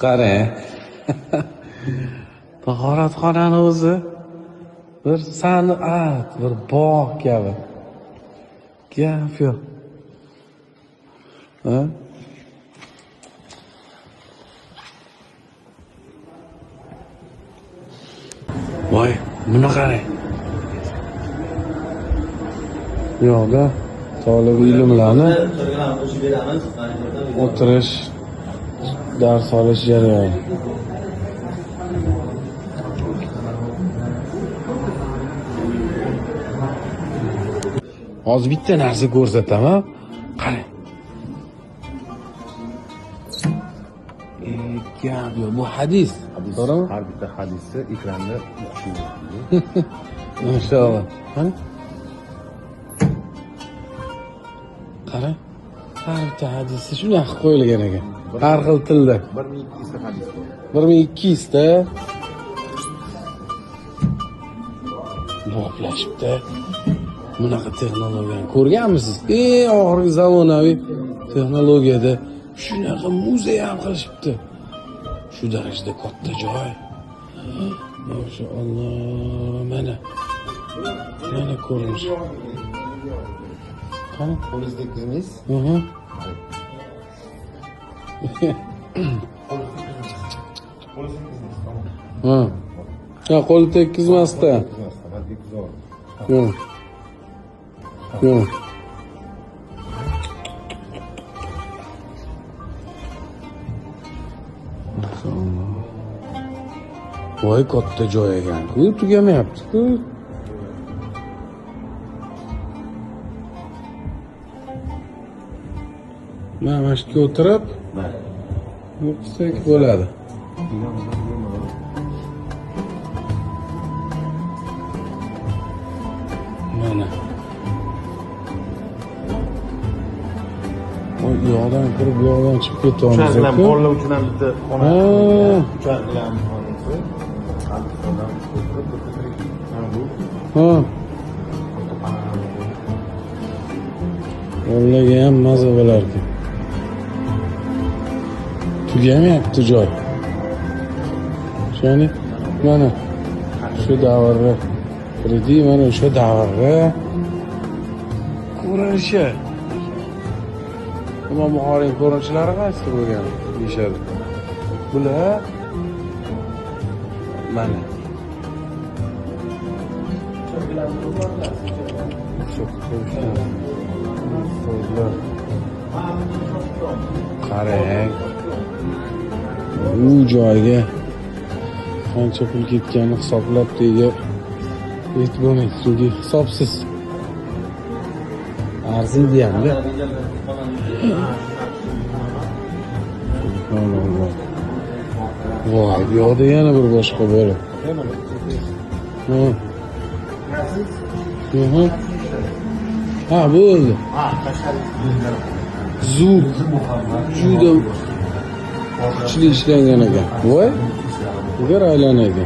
qarang. Tahoratxonani o'zi bir san'at, bir bog' kabi. Gap yo'q. Ha? Voy, buni qarang. Yo'qda tolib ilmlarni o'tirish, dars olish jarayoni. Hozir bitta narsa ko'rsataman. Qarang. Gap yo'q, bu hadis. To'g'rimi? Har bitta hadisni ekranda o'qish Inshaalloh. Qani? Qarang. Har bitta hadisda shunaqa qo'yilgan ekan. Har xil tilda. 1200 ta hadis bor. 1200 ta. Boplashibdi. Bunaqa texnologiyani ko'rganmisiz? Eng oxirgi zamonaviy texnologiyada shunaqa muzey ham qilishibdi. Shu darajada katta joy. Maşallah. Mana ko'rinish. Qani? Qo'lingizda kizmiz. Ha. Ya qo'li tekkizmasda. Yo'q. Yo'q. Voy katta joy ekan-ku, tugamayapti-ku. Mana shu yerga o'tirib, o'qisak bo'ladi. Mana. Voy, yo'qdan kirib, yo'qdan chiqib ketamiz. Ular bilan bolalar uchun ham bitta xona. Ular bilan xonasi. Ha. Vallahi ham maza bo'lardi. Tugamayapti joy. Shani mana shu davrda kirdi, mana o'sha davrda ko'rinishi. Imom Buxoriy ko'rinishlari qaysi bo'lgan deyishadi. Bular mana qarang, bu joyga qancha pul ketganini hisoblab deyga yetib bo'lmaydi, chunki hisobsiz arziydi hamda. Voy, bu yoqda yana bir boshqa bo'lib. Ha, bo'ldi. Zuk juda kuchli ishlangan ekan. Voy, agar aylanadi.